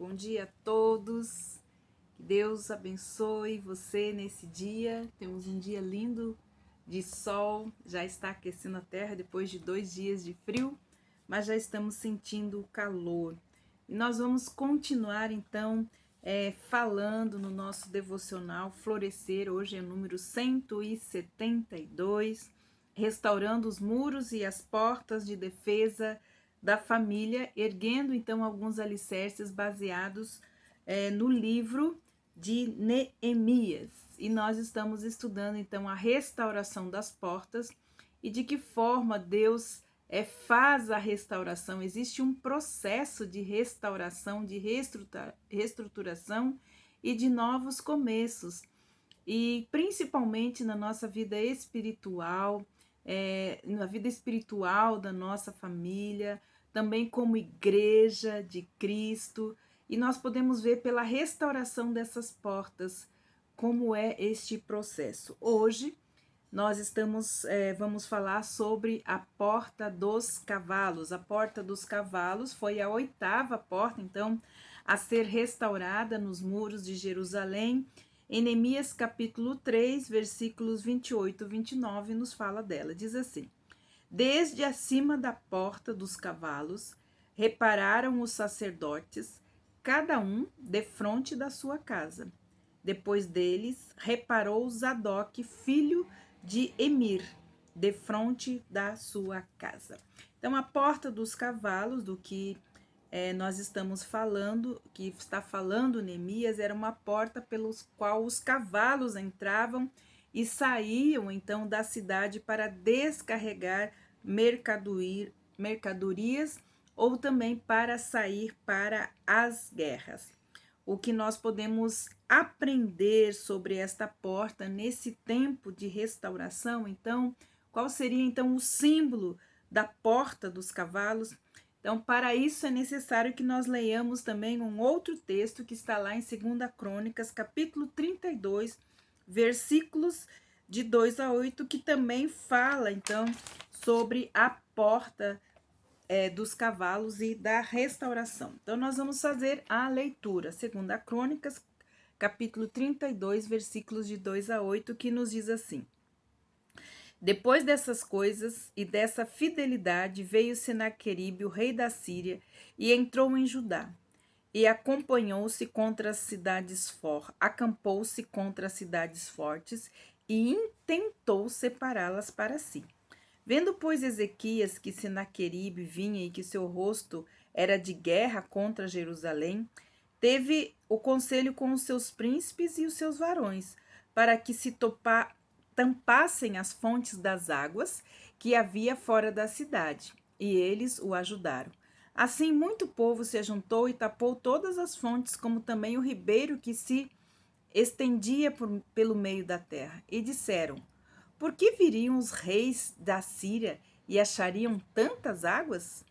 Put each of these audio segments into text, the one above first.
bom dia a todos. Que Deus abençoe você nesse dia. Temos um dia lindo de sol, já está aquecendo a terra depois de 2 dias de frio, mas já estamos sentindo o calor. E nós vamos continuar então falando no nosso devocional Florescer. Hoje é o número 172, restaurando os muros e as portas de defesa da família, erguendo então alguns alicerces baseados no livro de Neemias. E nós estamos estudando então a restauração das portas e de que forma Deus faz a restauração. Existe um processo de restauração, de reestruturação e de novos começos. E principalmente na nossa vida espiritual, na vida espiritual da nossa família, também como igreja de Cristo, e nós podemos ver pela restauração dessas portas como é este processo. Hoje nós vamos falar sobre a porta dos cavalos. A porta dos cavalos foi a 8ª porta, então, a ser restaurada nos muros de Jerusalém. Em Neemias capítulo 3, versículos 28 e 29, nos fala dela. Diz assim: Desde acima da porta dos cavalos, repararam os sacerdotes, cada um defronte da sua casa. Depois deles, reparou Zadok, filho de Emir, defronte da sua casa. Então, a porta dos cavalos, do que nós estamos falando, que está falando Neemias, era uma porta pelos qual os cavalos entravam e saíam então da cidade para descarregar mercadorias ou também para sair para as guerras. O que nós podemos aprender sobre esta porta nesse tempo de restauração, então, qual seria então o símbolo da porta dos cavalos? Então, para isso é necessário que nós leiamos também um outro texto que está lá em 2 Crônicas, capítulo 32, versículos de 2 a 8, que também fala, então, sobre a porta dos cavalos e da restauração. Então, nós vamos fazer a leitura, 2 Crônicas, capítulo 32, versículos de 2 a 8, que nos diz assim: Depois dessas coisas e dessa fidelidade, veio Senaqueribe, o rei da Síria, e entrou em Judá, e acampou-se contra as cidades fortes, e intentou separá-las para si. Vendo, pois, Ezequias que Senaqueribe vinha e que seu rosto era de guerra contra Jerusalém, teve o conselho com os seus príncipes e os seus varões, para que se tampassem as fontes das águas que havia fora da cidade, e eles o ajudaram. Assim, muito povo se ajuntou e tapou todas as fontes, como também o ribeiro que se estendia pelo meio da terra, e disseram: Por que viriam os reis da Síria e achariam tantas águas?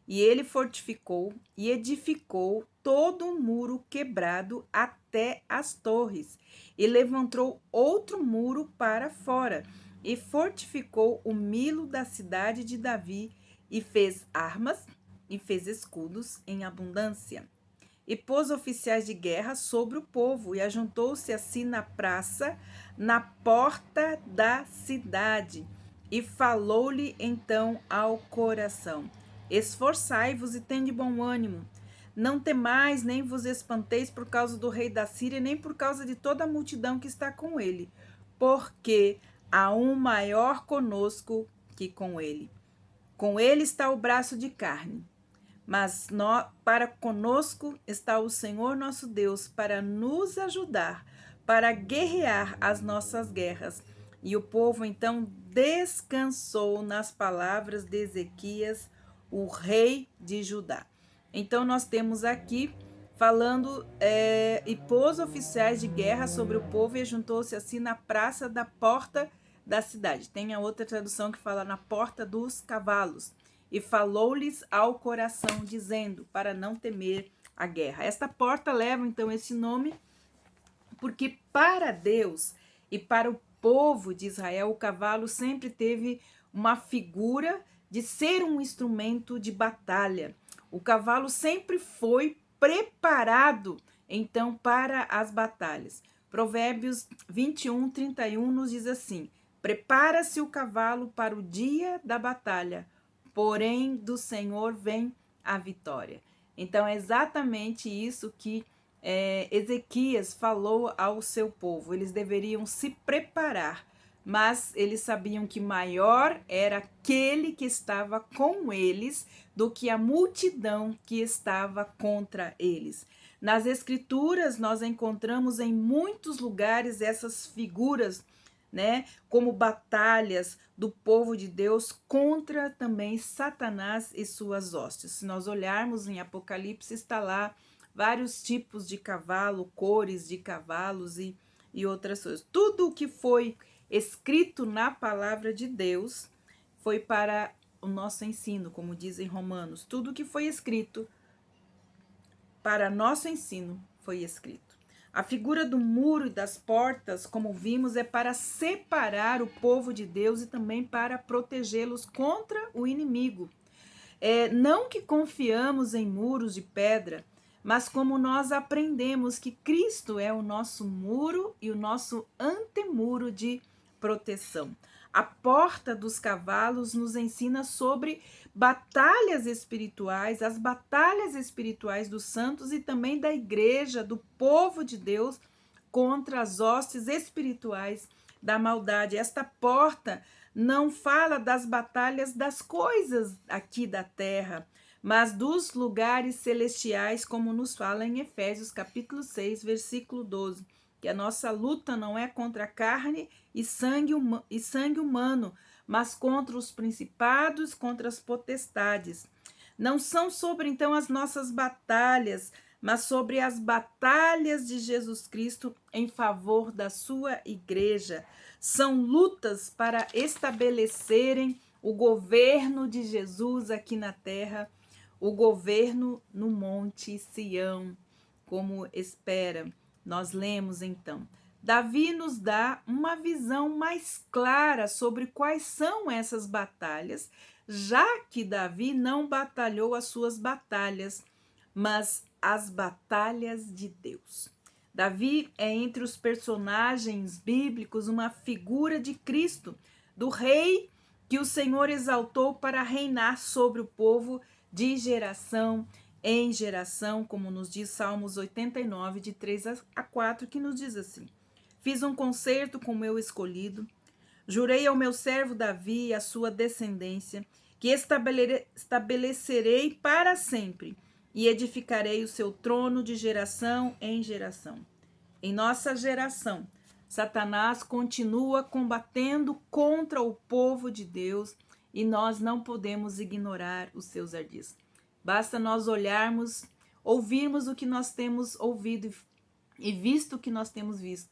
E ele fortificou e edificou todo um muro quebrado até as torres, e levantou outro muro para fora, e fortificou o Milo da cidade de Davi, e fez armas, e fez escudos em abundância. E pôs oficiais de guerra sobre o povo, e ajuntou-se assim na praça, na porta da cidade, e falou-lhe então ao coração: Esforçai-vos e tende bom ânimo. Não temais, nem vos espanteis por causa do rei da Síria, nem por causa de toda a multidão que está com ele, porque há um maior conosco que com ele. Com ele está o braço de carne. Mas para conosco está o Senhor nosso Deus, para nos ajudar, para guerrear as nossas guerras. E o povo então descansou nas palavras de Ezequias, o rei de Judá. Então nós temos aqui falando, e pôs oficiais de guerra sobre o povo e juntou-se assim na praça da porta da cidade. Tem a outra tradução que fala na porta dos cavalos. E falou-lhes ao coração, dizendo, para não temer a guerra. Esta porta leva então esse nome, porque para Deus e para o povo de Israel, o cavalo sempre teve uma figura de ser um instrumento de batalha. O cavalo sempre foi preparado, então, para as batalhas. Provérbios 21:31 nos diz assim: prepara-se o cavalo para o dia da batalha, porém do Senhor vem a vitória. Então, é exatamente isso que Ezequias falou ao seu povo. Eles deveriam se preparar, mas eles sabiam que maior era aquele que estava com eles do que a multidão que estava contra eles. Nas Escrituras, nós encontramos em muitos lugares essas figuras, né, como batalhas do povo de Deus contra também Satanás e suas hostes. Se nós olharmos em Apocalipse, está lá vários tipos de cavalo, cores de cavalos e outras coisas. Tudo o que foi escrito na palavra de Deus foi para o nosso ensino, como diz em Romanos. Tudo o que foi escrito para nosso ensino foi escrito. A figura do muro e das portas, como vimos, é para separar o povo de Deus e também para protegê-los contra o inimigo. Não que confiamos em muros de pedra, mas como nós aprendemos que Cristo é o nosso muro e o nosso antemuro de proteção. A porta dos cavalos nos ensina sobre batalhas espirituais, as batalhas espirituais dos santos e também da igreja, do povo de Deus, contra as hostes espirituais da maldade. Esta porta não fala das batalhas das coisas aqui da terra, mas dos lugares celestiais, como nos fala em Efésios capítulo 6, versículo 12, que a nossa luta não é contra carne e sangue humano, mas contra os principados, contra as potestades. Não são sobre, então, as nossas batalhas, mas sobre as batalhas de Jesus Cristo em favor da sua igreja. São lutas para estabelecerem o governo de Jesus aqui na terra, o governo no Monte Sião, como espera. Nós lemos então. Davi nos dá uma visão mais clara sobre quais são essas batalhas, já que Davi não batalhou as suas batalhas, mas as batalhas de Deus. Davi é entre os personagens bíblicos uma figura de Cristo, do rei que o Senhor exaltou para reinar sobre o povo de geração em geração, como nos diz Salmos 89, de 3 a 4, que nos diz assim: fiz um concerto com o meu escolhido, jurei ao meu servo Davi e à sua descendência, que estabelecerei para sempre e edificarei o seu trono de geração em geração. Em nossa geração, Satanás continua combatendo contra o povo de Deus e nós não podemos ignorar os seus ardis. Basta nós olharmos, ouvirmos o que nós temos ouvido e visto o que nós temos visto,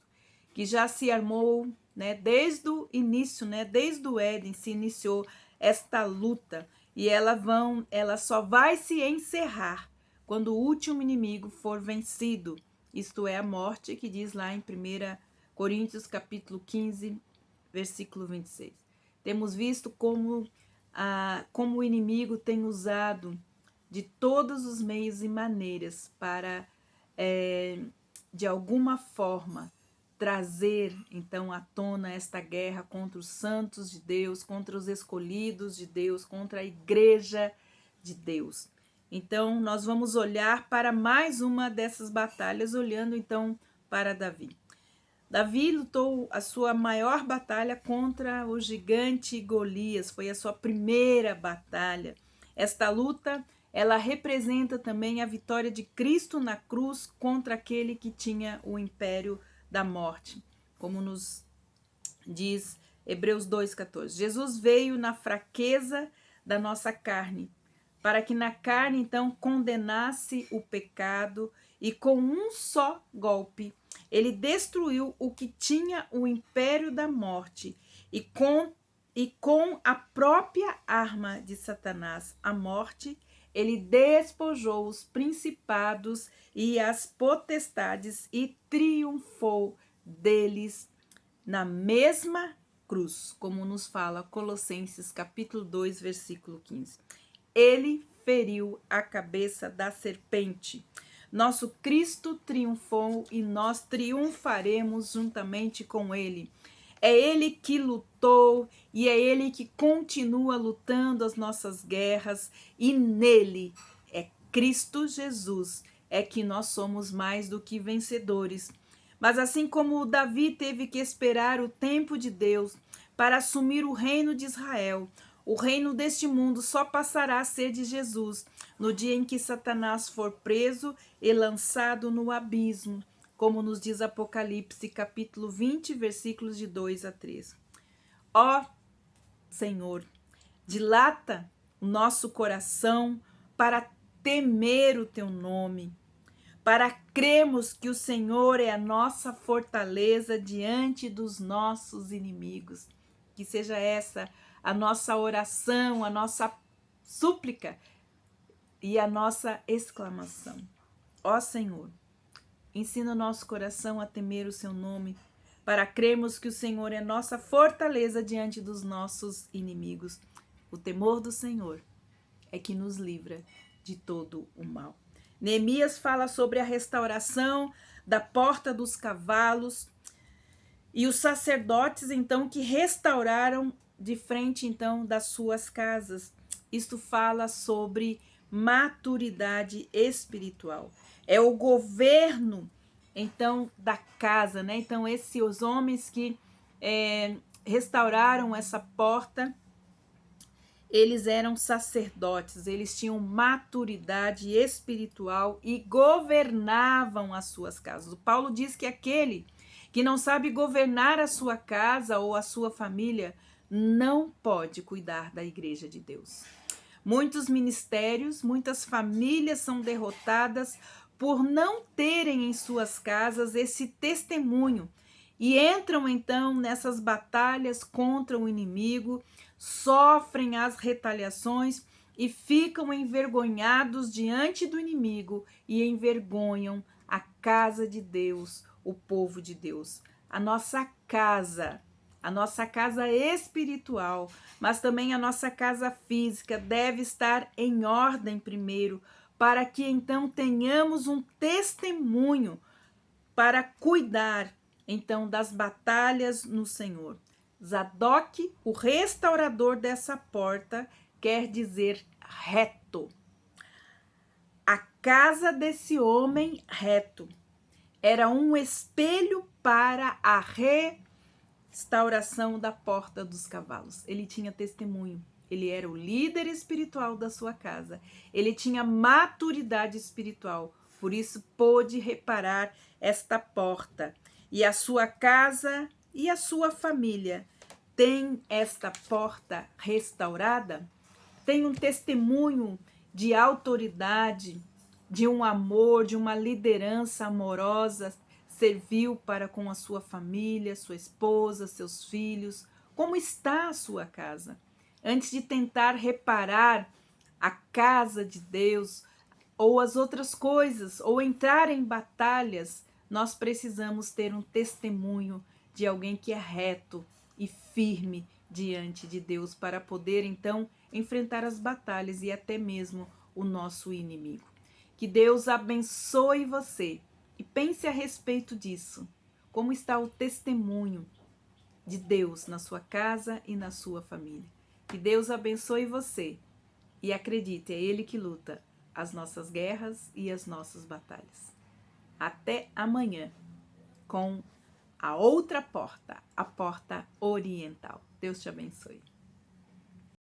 que já se armou, né, desde o início, né, desde o Éden se iniciou esta luta e ela só vai se encerrar quando o último inimigo for vencido, isto é a morte, que diz lá em 1 Coríntios capítulo 15, versículo 26. Temos visto como o inimigo tem usado de todos os meios e maneiras para, de alguma forma, trazer então à tona esta guerra contra os santos de Deus, contra os escolhidos de Deus, contra a igreja de Deus. Então, nós vamos olhar para mais uma dessas batalhas, olhando então para Davi. Davi lutou a sua maior batalha contra o gigante Golias, foi a sua primeira batalha. Esta luta, ela representa também a vitória de Cristo na cruz contra aquele que tinha o império da morte, como nos diz Hebreus 2,14. Jesus veio na fraqueza da nossa carne, para que na carne, então, condenasse o pecado e com um só golpe, ele destruiu o que tinha o império da morte e com a própria arma de Satanás, a morte, ele despojou os principados e as potestades e triunfou deles na mesma cruz, como nos fala Colossenses capítulo 2, versículo 15. Ele feriu a cabeça da serpente. Nosso Cristo triunfou e nós triunfaremos juntamente com Ele. É Ele que lutou e é Ele que continua lutando as nossas guerras, e nele, é Cristo Jesus, é que nós somos mais do que vencedores. Mas assim como Davi teve que esperar o tempo de Deus para assumir o reino de Israel, o reino deste mundo só passará a ser de Jesus no dia em que Satanás for preso e lançado no abismo, como nos diz Apocalipse, capítulo 20, versículos de 2 a 3. Ó Senhor, dilata o nosso coração para temer o teu nome, para crermos que o Senhor é a nossa fortaleza diante dos nossos inimigos. Que seja essa a nossa oração, a nossa súplica e a nossa exclamação. Ó Senhor, ensina o nosso coração a temer o seu nome, para crermos que o Senhor é nossa fortaleza diante dos nossos inimigos. O temor do Senhor é que nos livra de todo o mal. Neemias fala sobre a restauração da porta dos cavalos e os sacerdotes, então, que restauraram de frente, então, das suas casas. Isto fala sobre maturidade espiritual. É o governo, então, da casa, né? Então, esses homens que restauraram essa porta, eles eram sacerdotes, eles tinham maturidade espiritual e governavam as suas casas. O Paulo diz que aquele que não sabe governar a sua casa ou a sua família não pode cuidar da igreja de Deus. Muitos ministérios, muitas famílias são derrotadas por não terem em suas casas esse testemunho e entram então nessas batalhas contra o inimigo, sofrem as retaliações e ficam envergonhados diante do inimigo e envergonham a casa de Deus, o povo de Deus. A nossa casa espiritual, mas também a nossa casa física deve estar em ordem primeiro, para que então tenhamos um testemunho para cuidar então das batalhas no Senhor. Zadok, o restaurador dessa porta, quer dizer reto. A casa desse homem reto era um espelho para a restauração da porta dos cavalos. Ele tinha testemunho. Ele era o líder espiritual da sua casa. Ele tinha maturidade espiritual. Por isso pôde reparar esta porta. E a sua casa e a sua família tem esta porta restaurada? Tem um testemunho de autoridade, de um amor, de uma liderança amorosa, serviu para com a sua família, sua esposa, seus filhos? Como está a sua casa? Antes de tentar reparar a casa de Deus ou as outras coisas, ou entrar em batalhas, nós precisamos ter um testemunho de alguém que é reto e firme diante de Deus para poder então enfrentar as batalhas e até mesmo o nosso inimigo. Que Deus abençoe você e pense a respeito disso. Como está o testemunho de Deus na sua casa e na sua família? Que Deus abençoe você e acredite, é Ele que luta as nossas guerras e as nossas batalhas. Até amanhã com a outra porta, a porta oriental. Deus te abençoe.